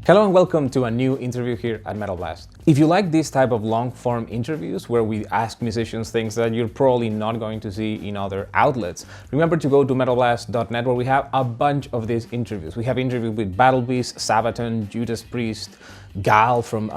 Hello and welcome to a new interview here at Metal Blast. If you like this type of long-form interviews where we ask musicians things that you're probably not going to see in other outlets, remember to go to metalblast.net where we have a bunch of these interviews. We have interviews with Battle Beast, Sabaton, Judas Priest, Gal from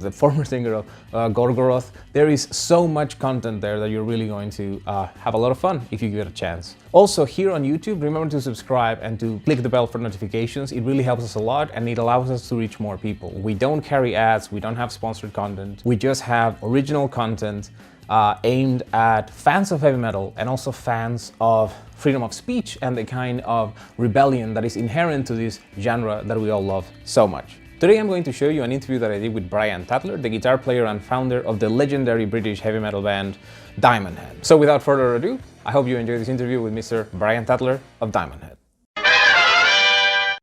the former singer of Gorgoroth. There is so much content there that you're really going to have a lot of fun if you get a chance. Also here on YouTube, remember to subscribe and to click the bell for notifications. It really helps us a lot and it allows us to reach more people. We don't carry ads, we don't have sponsored content, we just have original content aimed at fans of heavy metal and also fans of freedom of speech and the kind of rebellion that is inherent to this genre that we all love so much. Today I'm going to show you an interview that I did with Brian Tatler, the guitar player and founder of the legendary British heavy metal band Diamond Head. So without further ado, I hope you enjoy this interview with Mr. Brian Tatler of Diamond Head.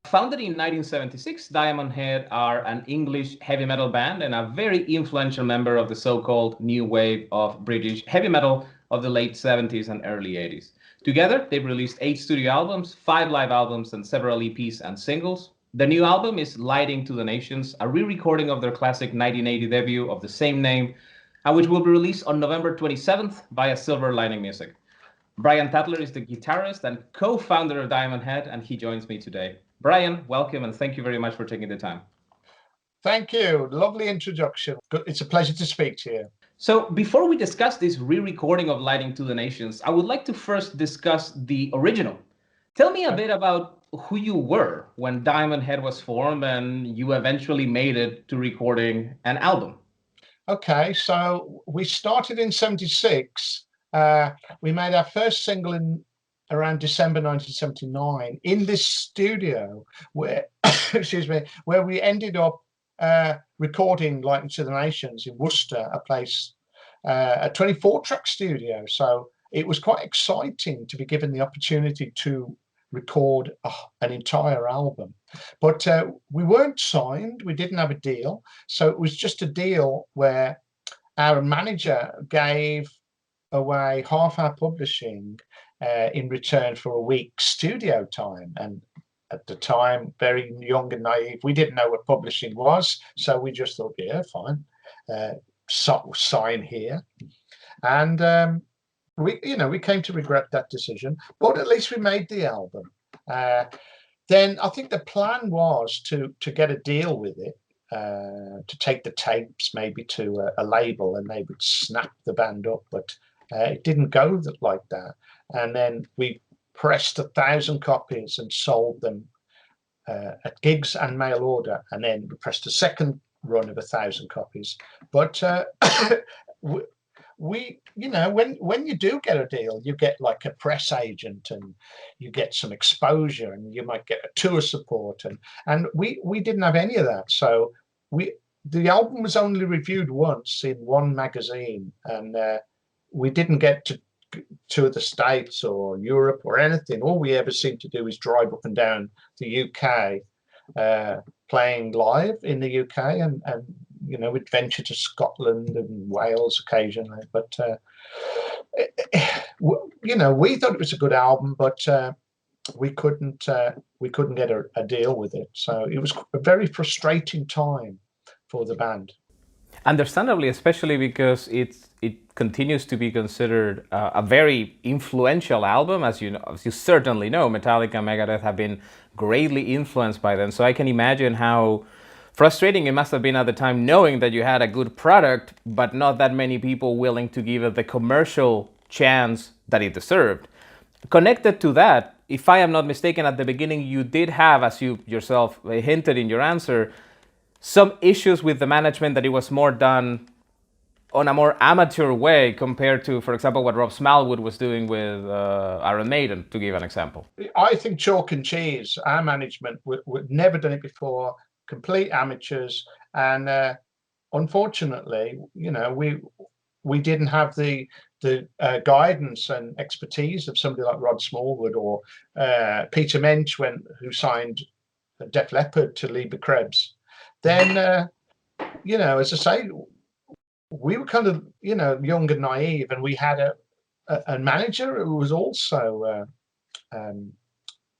Founded in 1976, Diamond Head are an English heavy metal band and a very influential member of the so-called new wave of British heavy metal of the late 70s and early 80s. Together, they've released 8 studio albums, 5 live albums, and several EPs and singles. The new album is Lighting to the Nations, a re-recording of their classic 1980 debut of the same name, and which will be released on November 27th via Silver Lining Music. Brian Tatler is the guitarist and co-founder of Diamond Head, and he joins me today. Brian, welcome, and thank you very much for taking the time. Thank you. Lovely introduction. It's a pleasure to speak to you. So before we discuss this re-recording of Lighting to the Nations, I would like to first discuss the original. Tell me a bit about who you were when Diamond Head was formed and you eventually made it to recording an album. Okay, so we started in 76. We made our first single in around December 1979 in this studio where, excuse me, where we ended up recording Lighting to the Nations in Worcester, a place, a 24-track studio. So it was quite exciting to be given the opportunity to record an entire album, but we weren't signed, we didn't have a deal, so it was just a deal where our manager gave away half our publishing in return for a week's studio time. And at the time, very young and naive, we didn't know what publishing was, so we just thought, yeah, fine, sign here. And we came to regret that decision, but at least we made the album. Then I think the plan was to get a deal with it, to take the tapes maybe to a label and they would snap the band up, but it didn't go like that. And then we pressed 1,000 copies and sold them at gigs and mail order, and then we pressed a second run of 1,000 copies. But we when you do get a deal, you get like a press agent and you get some exposure and you might get a tour support, and we didn't have any of that. So the album was only reviewed once in one magazine, and we didn't get to tour the States or Europe or anything. All we ever seemed to do is drive up and down the UK, playing live in the UK, and we'd venture to Scotland and Wales occasionally. But we thought it was a good album, but we couldn't get a deal with it. So it was a very frustrating time for the band. Understandably, especially because it continues to be considered a very influential album. As you certainly know, Metallica and Megadeth have been greatly influenced by them. So I can imagine how frustrating it must have been at the time, knowing that you had a good product, but not that many people willing to give it the commercial chance that it deserved. Connected to that, if I am not mistaken, at the beginning you did have, as you yourself hinted in your answer, some issues with the management, that it was more done on a more amateur way compared to, for example, what Rob Smallwood was doing with Iron Maiden, to give an example. I think chalk and cheese. Our management would never done it before, complete amateurs, and unfortunately, we didn't have the guidance and expertise of somebody like Rod Smallwood or Peter Mensch, who signed Def Leppard to Lieber Krebs. Then, as I say, we were kind of, young and naive, and we had a manager who was also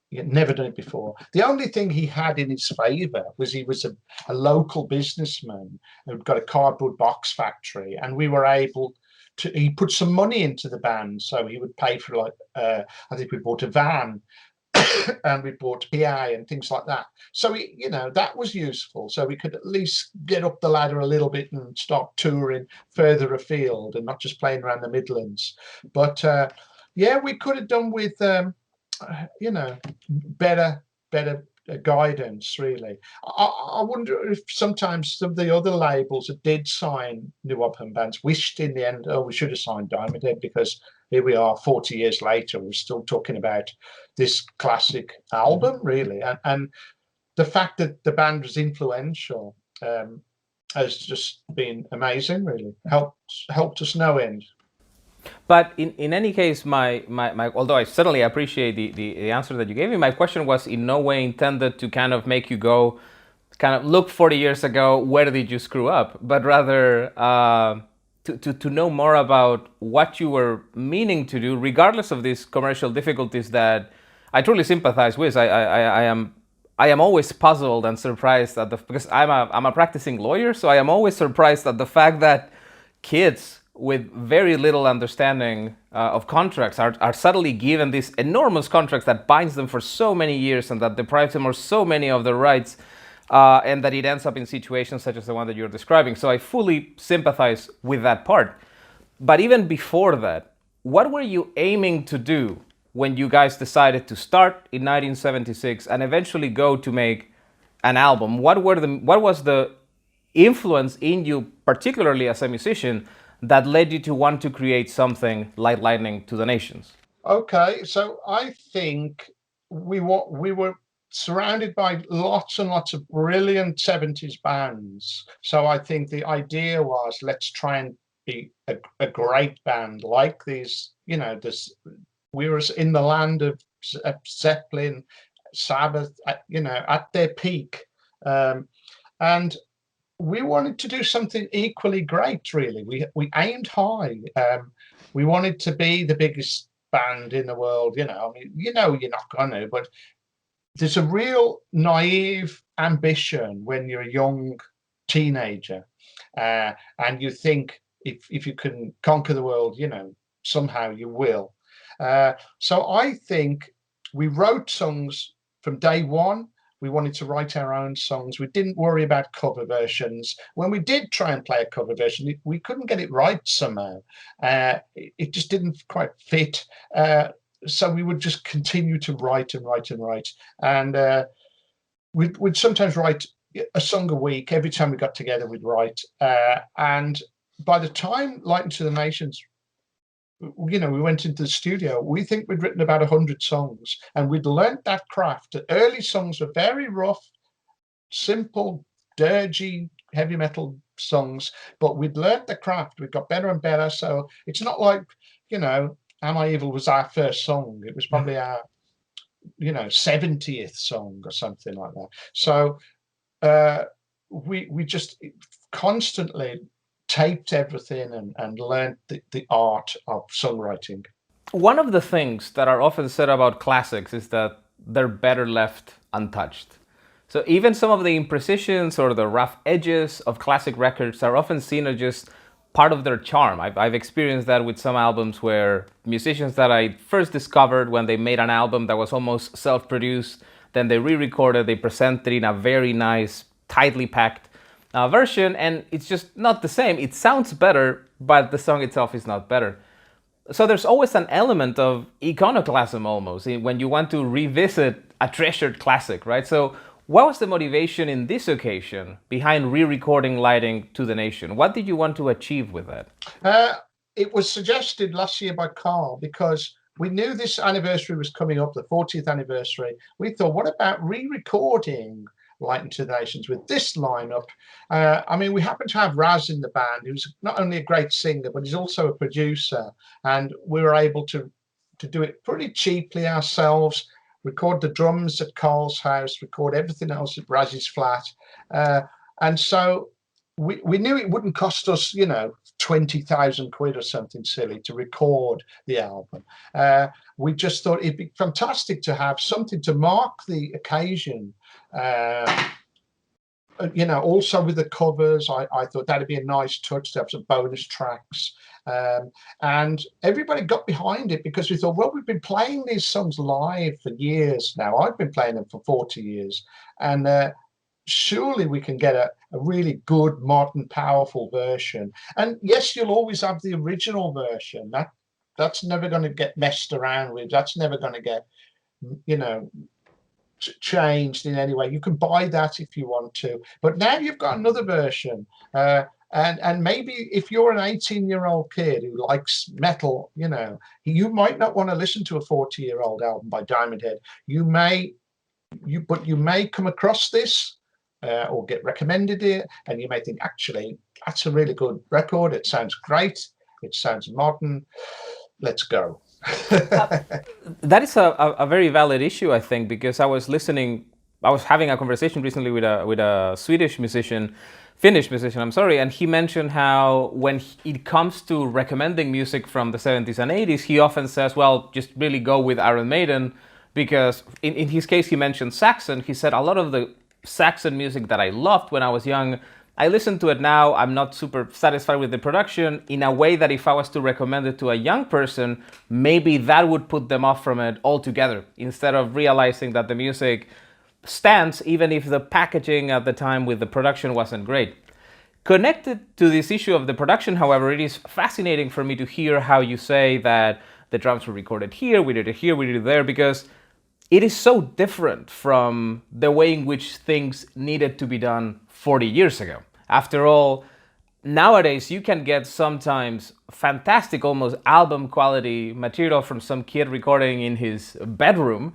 He had never done it before. The only thing he had in his favour was he was a local businessman who'd got a cardboard box factory, and we were able to. He put some money into the band, so he would pay for like I think we bought a van and we bought PA and things like that. So that was useful. So we could at least get up the ladder a little bit and start touring further afield and not just playing around the Midlands. But yeah, we could have done with better guidance, really. I wonder if sometimes some of the other labels that did sign new up and bands wished in the end, oh, we should have signed Diamond Head, because here we are 40 years later, we're still talking about this classic album, really. And the fact that the band was influential has just been amazing, really. Helped us no end. But in any case, my although I certainly appreciate the answer that you gave me, my question was in no way intended to kind of make you go, kind of look 40 years ago, where did you screw up? But rather to know more about what you were meaning to do, regardless of these commercial difficulties that I truly sympathize with. I am always puzzled and surprised at because I'm a practicing lawyer, so I am always surprised at the fact that kids with very little understanding of contracts are suddenly given these enormous contracts that binds them for so many years and that deprives them of so many of their rights, and that it ends up in situations such as the one that you're describing. So I fully sympathize with that part. But even before that, what were you aiming to do when you guys decided to start in 1976 and eventually go to make an album? What was the influence in you, particularly as a musician, that led you to want to create something like Lightning to the Nations? Okay, so I think we were surrounded by lots and lots of brilliant 70s bands. So I think the idea was, let's try and be a great band like these. We were in the land of Zeppelin, Sabbath, at their peak, and we wanted to do something equally great. Really, we aimed high. We wanted to be the biggest band in the world. I mean, you're not gonna, but there's a real naive ambition when you're a young teenager, and you think if you can conquer the world, somehow you will. So I think we wrote songs from day one. We wanted to write our own songs. We didn't worry about cover versions. When we did try and play a cover version, we couldn't get it right somehow. It just didn't quite fit. So we would just continue to write and write and write. And we'd sometimes write a song a week. Every time we got together, we'd write. And by the time Light to the Nations, we went into the studio, we think we'd written about 100 songs, and we'd learnt that craft. The early songs were very rough, simple, dirgy, heavy metal songs, but we'd learnt the craft. We got better and better. So it's not like, Am I Evil was our first song. It was probably our 70th song or something like that. So we just constantly taped everything and learned the art of songwriting. One of the things that are often said about classics is that they're better left untouched. So even some of the imprecisions or the rough edges of classic records are often seen as just part of their charm. I've experienced that with some albums where musicians that I first discovered when they made an album that was almost self-produced, then they re-recorded, they presented in a very nice, tightly packed version, and it's just not the same. It sounds better, but the song itself is not better. So there's always an element of iconoclasm almost when you want to revisit a treasured classic, right? So what was the motivation in this occasion behind re-recording Lighting to the Nation? What did you want to achieve with that? It was suggested last year by Carl because we knew this anniversary was coming up, the 40th anniversary. We thought, what about re-recording Light to the Nations with this lineup? We happen to have Raz in the band, who's not only a great singer, but he's also a producer. And we were able to do it pretty cheaply ourselves, record the drums at Carl's house, record everything else at Raz's flat. And so we knew it wouldn't cost us, 20,000 quid or something silly to record the album. We just thought it'd be fantastic to have something to mark the occasion. Also with the covers, I thought that'd be a nice touch to have some bonus tracks. And everybody got behind it because we thought, well, we've been playing these songs live for years now. I've been playing them for 40 years. And surely we can get a really good, modern, powerful version. And yes, you'll always have the original version. That's never going to get messed around with. That's never going to get, changed in any way. You can buy that if you want to, but now you've got another version. And maybe if you're an 18-year-old kid who likes metal, you might not want to listen to a 40-year-old album by Diamond Head. But you may come across this or get recommended it, and you may think, actually, that's a really good record. It sounds great. It sounds modern. Let's go. That is a very valid issue, I think, because I was having a conversation recently with a Finnish musician, and he mentioned how when it comes to recommending music from the 70s and 80s, he often says, well, just really go with Iron Maiden, because in his case, he mentioned Saxon. He said a lot of the Saxon music that I loved when I was young, I listen to it now, I'm not super satisfied with the production, in a way that if I was to recommend it to a young person, maybe that would put them off from it altogether, instead of realizing that the music stands even if the packaging at the time with the production wasn't great. Connected to this issue of the production, however, it is fascinating for me to hear how you say that the drums were recorded here, we did it here, we did it there, because it is so different from the way in which things needed to be done 40 years ago. After all, nowadays you can get sometimes fantastic, almost album quality material from some kid recording in his bedroom,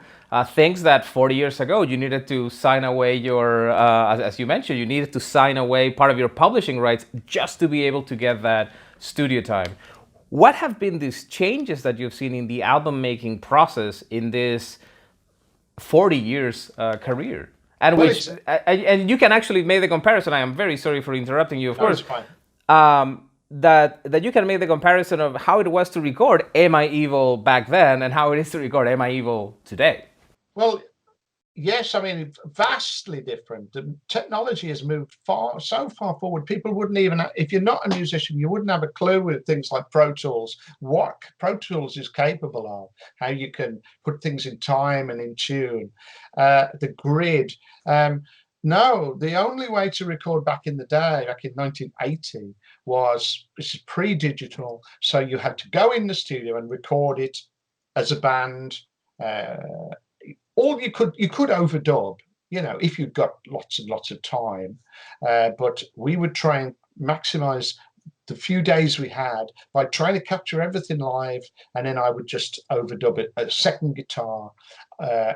things that 40 years ago you needed to sign away your, as you mentioned, you needed to sign away part of your publishing rights just to be able to get that studio time. What have been these changes that you've seen in the album making process in this 40 years career? And Well, which and you can actually make the comparison. I am very sorry for interrupting you, of no, course. it's fine. That you can make the comparison of how it was to record Am I Evil back then and how it is to record Am I Evil today. Well, yes, I mean, vastly different. The technology has moved so far forward. People wouldn't even, if you're not a musician, you wouldn't have a clue with things like Pro Tools, what Pro Tools is capable of, how you can put things in time and in tune, the grid. No, the only way to record back in the day, back in 1980, this is pre-digital. So you had to go in the studio and record it as a band. Or you could overdub, if you've got lots and lots of time. But we would try and maximize the few days we had by trying to capture everything live, and then I would just overdub it, a second guitar,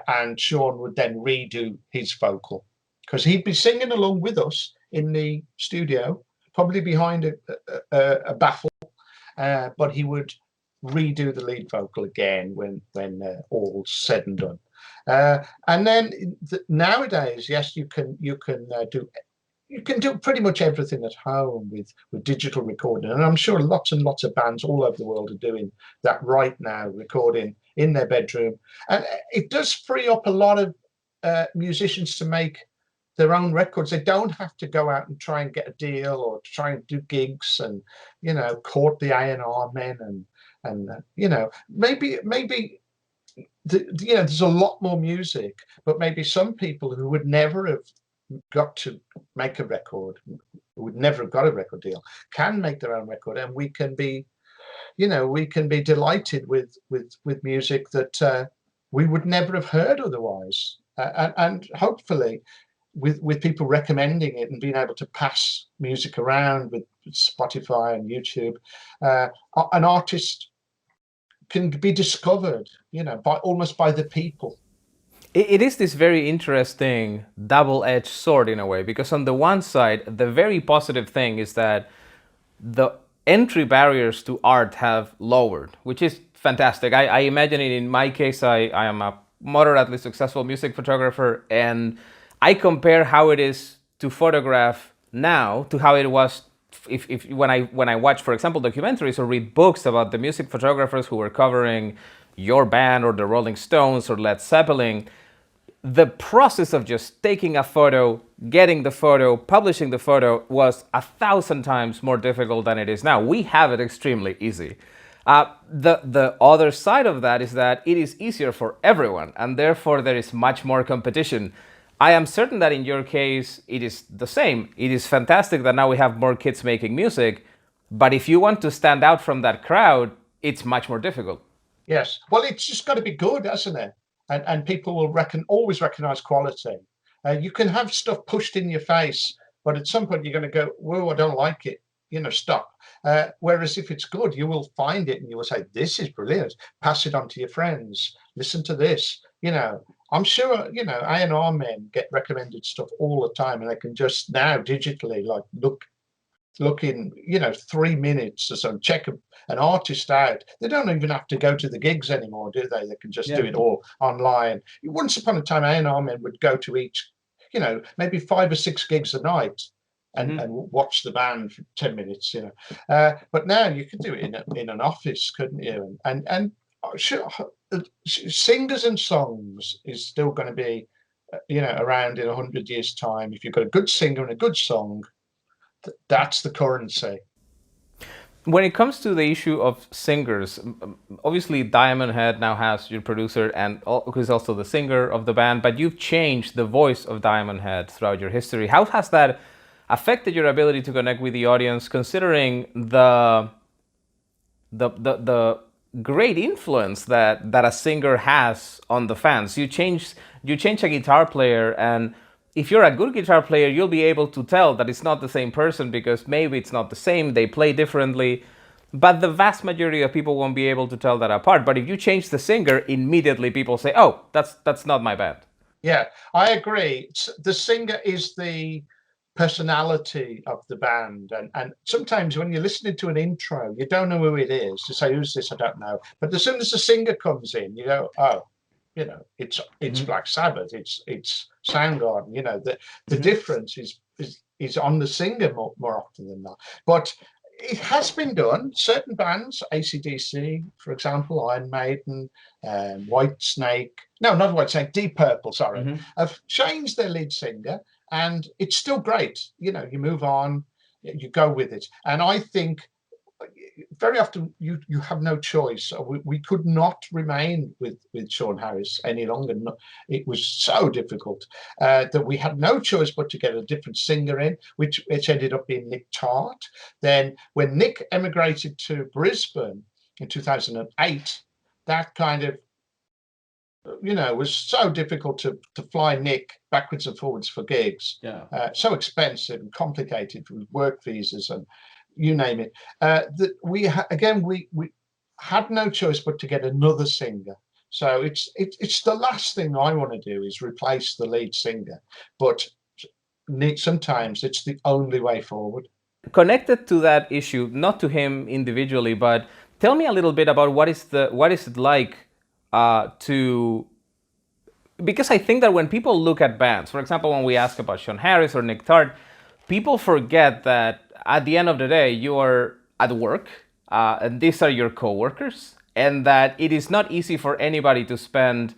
and Sean would then redo his vocal, because he'd be singing along with us in the studio, probably behind a baffle, but he would redo the lead vocal again when all's said and done. And then nowadays, yes, you can do pretty much everything at home with digital recording, and I'm sure lots and lots of bands all over the world are doing that right now, recording in their bedroom, and it does free up a lot of musicians to make their own records. They don't have to go out and try and get a deal or to try and do gigs and court the A&R men and maybe. There's a lot more music, but maybe some people who would never have got to make a record, who would never have got a record deal, can make their own record, and we can be delighted with music that we would never have heard otherwise, and hopefully with people recommending it and being able to pass music around with Spotify and YouTube, an artist can be discovered, by the people. It is this very interesting double-edged sword in a way, because on the one side, the very positive thing is that the entry barriers to art have lowered, which is fantastic. I imagine it in my case, I am a moderately successful music photographer, and I compare how it is to photograph now to how it was if when I watch, for example, documentaries or read books about the music photographers who were covering your band or the Rolling Stones or Led Zeppelin, the process of just taking a photo, getting the photo, publishing the photo was 1,000 times more difficult than it is now. We have it extremely easy. The other side of that is that it is easier for everyone, and therefore there is much more competition. I am certain that in your case it is the same. It is fantastic that now we have more kids making music, but if you want to stand out from that crowd, it's much more difficult. Yes. Well, it's just got to be good, hasn't it? And people will always recognize quality. You can have stuff pushed in your face, but at some point you're going to go, "Whoa, I don't like it." Stop. Whereas if it's good, you will find it and you will say, "This is brilliant." Pass it on to your friends. Listen to this. I'm sure A&R men get recommended stuff all the time, and they can just now digitally like look in 3 minutes or so, check an artist out. They don't even have to go to the gigs anymore, do they? They can just do it all online. Once upon a time, A&R men would go to each, maybe 5 or 6 gigs a night and watch the band for 10 minutes, but now you can do it in an office, couldn't you? And sure, singers and songs is still going to be around in 100 years time. If you've got a good singer and a good song, that's the currency. When it comes to the issue of singers, obviously Diamond Head now has your producer and who's also the singer of the band, but you've changed the voice of Diamond Head throughout your history. How has that affected your ability to connect with the audience, considering the great influence that a singer has on the fans? You change a guitar player, and if you're a good guitar player, you'll be able to tell that it's not the same person because maybe it's not the same, they play differently. But the vast majority of people won't be able to tell that apart. But if you change the singer, immediately people say, "Oh, that's not my band." Yeah, I agree. The singer is the personality of the band, and sometimes when you're listening to an intro, you don't know who it is. You say, "Who's this? I don't know." But as soon as the singer comes in, you go, "Oh, it's Black Sabbath, it's Soundgarden." The difference is on the singer more often than not. But it has been done. Certain bands, AC/DC, for example, Iron Maiden, White Snake, no, not White Snake, Deep Purple, sorry, have changed their lead singer, and it's still great. You move on, you go with it. And I think very often you have no choice. We could not remain with Sean Harris any longer. It was so difficult that we had no choice but to get a different singer in, which ended up being Nick Tart. Then when Nick emigrated to Brisbane in 2008, that kind of was so difficult to fly Nick backwards and forwards for gigs. So expensive and complicated with work visas and you name it. That we had no choice but to get another singer. So it's the last thing I want to do is replace the lead singer, but sometimes it's the only way forward. Connected to that issue, not to him individually, but tell me a little bit about what is it like to, because I think that when people look at bands, for example, when we ask about Sean Harris or Nick Tart, people forget that at the end of the day, you are at work, and these are your coworkers, and that it is not easy for anybody to spend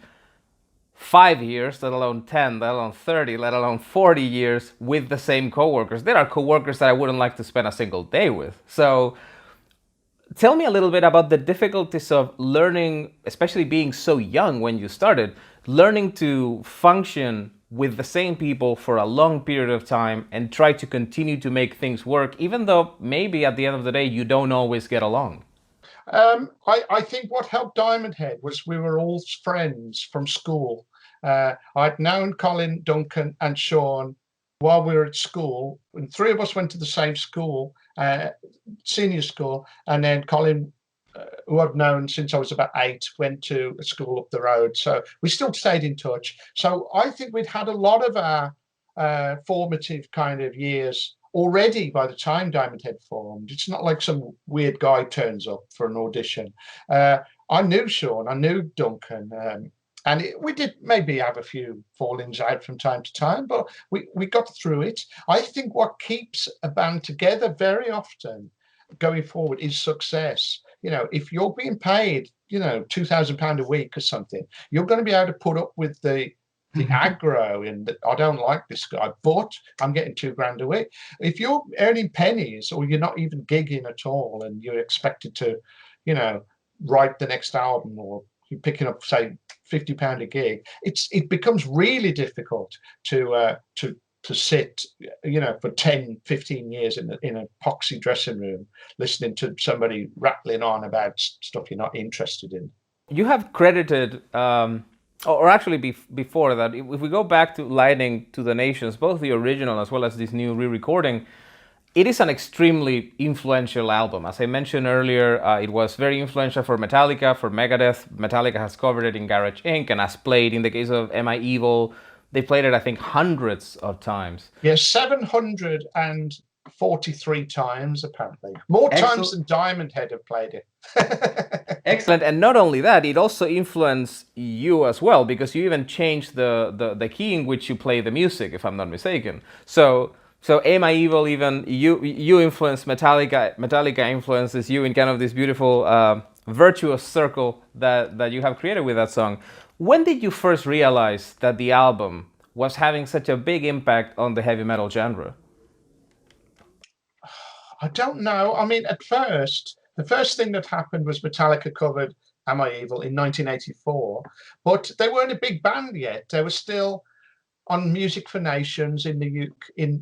5 years, let alone 10, let alone 30, let alone 40 years with the same coworkers. There are coworkers that I wouldn't like to spend a single day with. So tell me a little bit about the difficulties of learning, especially being so young when you started, learning to function with the same people for a long period of time and try to continue to make things work, even though maybe at the end of the day you don't always get along. I think what helped Diamond Head was we were all friends from school. I'd known Colin, Duncan, and Sean while we were at school, and 3 of us went to the same school, senior school, and then Colin, who I've known since I was about 8, went to a school up the road. So we still stayed in touch. So I think we'd had a lot of our formative kind of years already by the time Diamond Head formed. It's not like some weird guy turns up for an audition. I knew Sean, I knew Duncan, And we did maybe have a few fallings out from time to time, but we got through it. I think what keeps a band together very often going forward is success. If you're being paid, £2,000 a week or something, you're going to be able to put up with the aggro and I don't like this guy, but I'm getting £2,000 a week. If you're earning pennies or you're not even gigging at all and you're expected to, write the next album, or you're picking up, say, £50 a gig, it becomes really difficult to sit, for 10, 15 years in an epoxy dressing room, listening to somebody rattling on about stuff you're not interested in. You have credited, or actually before that, if we go back to Lightning to the Nations, both the original as well as this new re-recording, it is an extremely influential album. As I mentioned earlier, it was very influential for Metallica, for Megadeth. Metallica has covered it in Garage Inc. and has played, in the case of Am I Evil, they played it, I think, hundreds of times. Yes, 743 times, apparently. More times than Diamond Head have played it. Excellent. And not only that, it also influenced you as well, because you even changed the key in which you play the music, if I'm not mistaken. So Am I Evil, even you influenced Metallica. Metallica influences you in kind of this beautiful virtuous circle that you have created with that song. When did you first realize that the album was having such a big impact on the heavy metal genre? I don't know. I mean, at first, the first thing that happened was Metallica covered Am I Evil in 1984, but they weren't a big band yet. They were still on Music for Nations in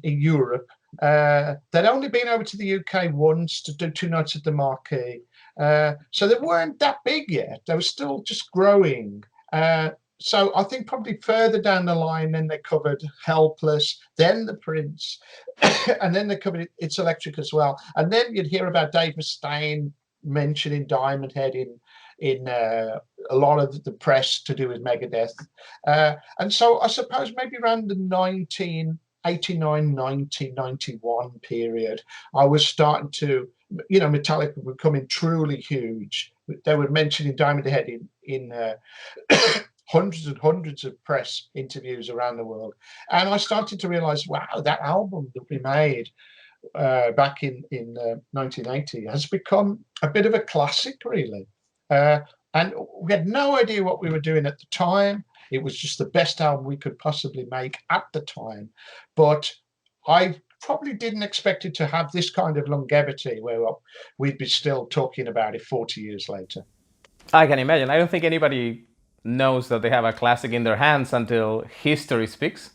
Europe. They'd only been over to the UK once to do 2 nights at the Marquee. So they weren't that big yet. They were still just growing. So I think probably further down the line, then they covered Helpless, then The Prince, and then they covered It's Electric as well. And then you'd hear about Dave Mustaine mentioning Diamond Head in a lot of the press to do with Megadeth. And so I suppose maybe around the 1989, 1991 period, I was starting to, Metallica were becoming truly huge. They were mentioning Diamond Head in hundreds and hundreds of press interviews around the world. And I started to realize, wow, that album that we made back in 1980 has become a bit of a classic, really. And we had no idea what we were doing at the time. It was just the best album we could possibly make at the time. But I probably didn't expect it to have this kind of longevity where we'd be still talking about it 40 years later. I can imagine. I don't think anybody knows that they have a classic in their hands until history speaks.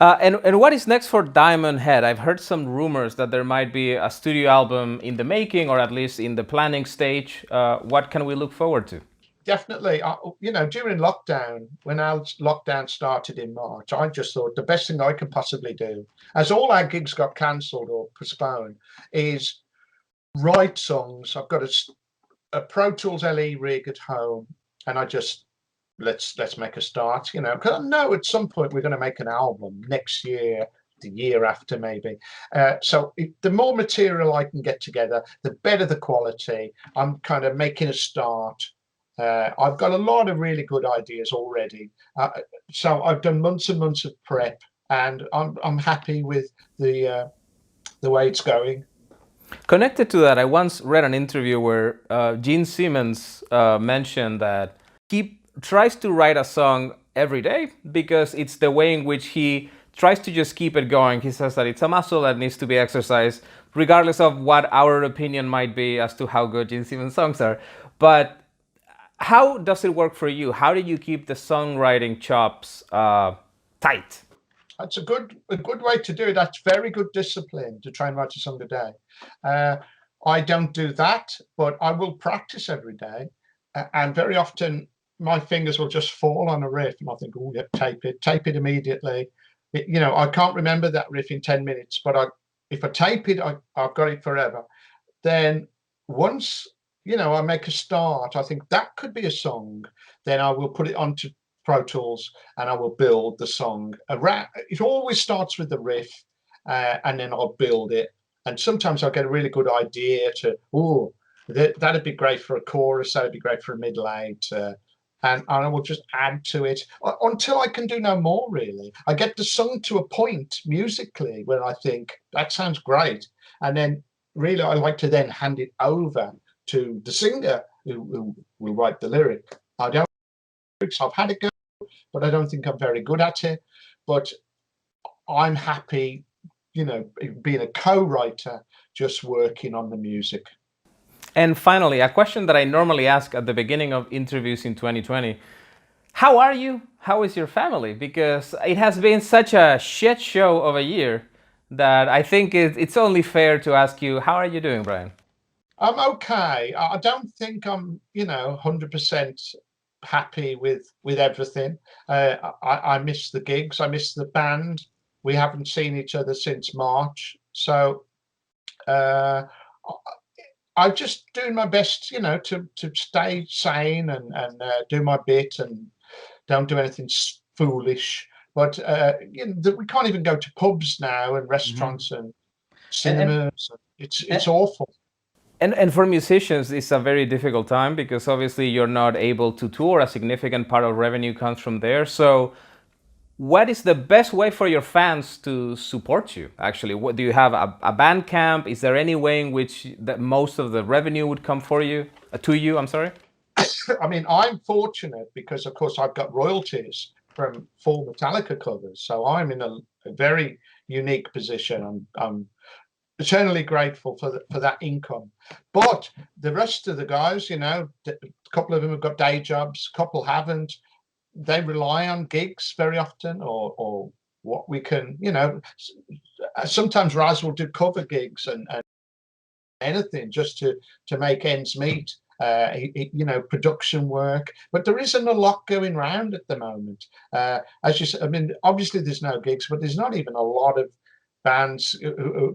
And what is next for Diamond Head? I've heard some rumors that there might be a studio album in the making, or at least in the planning stage. What can we look forward to? Definitely. During lockdown, when our lockdown started in March, I just thought the best thing I could possibly do, as all our gigs got cancelled or postponed, is write songs. I've got a Pro Tools LE rig at home, and I just let's make a start, because I know at some point we're going to make an album next year, the year after maybe. So the more material I can get together, the better the quality. I'm kind of making a start. I've got a lot of really good ideas already. So I've done months and months of prep, and I'm happy with the way it's going. Connected to that, I once read an interview where Gene Simmons mentioned that he tries to write a song every day because it's the way in which he tries to just keep it going. He says that it's a muscle that needs to be exercised, regardless of what our opinion might be as to how good Gene Simmons' songs are. But how does it work for you? How do you keep the songwriting chops tight? That's a good way to do it. That's very good discipline to try and write a song a day. I don't do that, but I will practice every day. And very often my fingers will just fall on a riff and I think, oh, yeah, tape it immediately. I can't remember that riff in 10 minutes, but if I tape it, I've got it forever. Then once, I make a start, I think that could be a song, then I will put it onto Pro Tools and I will build the song around. It always starts with the riff, and then I'll build it. And sometimes I'll get a really good idea to, that'd be great for a chorus, that'd be great for a mid-late. and I will just add to it until I can do no more, really. I get the song to a point musically where I think that sounds great, and then really I like to then hand it over to the singer who will write the lyric. I don't. I've had a go, but I don't think I'm very good at it. But I'm happy, being a co-writer, just working on the music. And finally, a question that I normally ask at the beginning of interviews in 2020. How are you? How is your family? Because it has been such a shit show of a year that I think it's only fair to ask you, how are you doing, Brian? I'm okay. I don't think I'm, 100% happy with everything. I miss the gigs. I miss the band. We haven't seen each other since March. So uh, I'm just doing my best, to stay sane and do my bit and don't do anything foolish. But we can't even go to pubs now and restaurants and cinemas. It's awful. And for musicians, it's a very difficult time because obviously you're not able to tour. A significant part of revenue comes from there. So what is the best way for your fans to support you? Actually, what do you have a band camp? Is there any way in which that most of the revenue would come for you to you? I'm sorry. I mean, I'm fortunate because, of course, I've got royalties from 4 Metallica covers, so I'm in a very unique position. I'm eternally grateful for that income. But the rest of the guys, a couple of them have got day jobs, a couple haven't. They rely on gigs very often, or what we can, sometimes Raz will do cover gigs and anything just to make ends meet. Production work, but there isn't a lot going around at the moment. As you said, I mean, obviously there's no gigs, but there's not even a lot of bands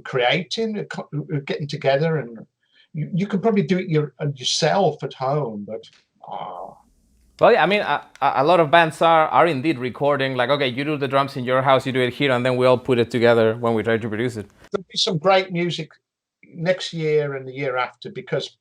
creating, getting together, and you can probably do it yourself at home, but Well, yeah, I mean, a lot of bands are indeed recording. Like, okay, you do the drums in your house, you do it here, and then we all put it together when we try to produce it. There'll be some great music next year and the year after, because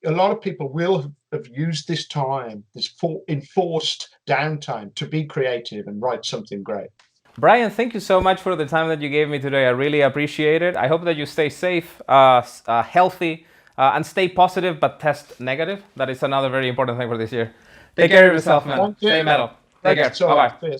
a lot of people will have used this time, this enforced downtime, to be creative and write something great. Brian, thank you so much for the time that you gave me today. I really appreciate it. I hope that you stay safe, healthy, and stay positive, but test negative. That is another very important thing for this year. Take care of yourself, man. Stay metal. Take care. Bye-bye.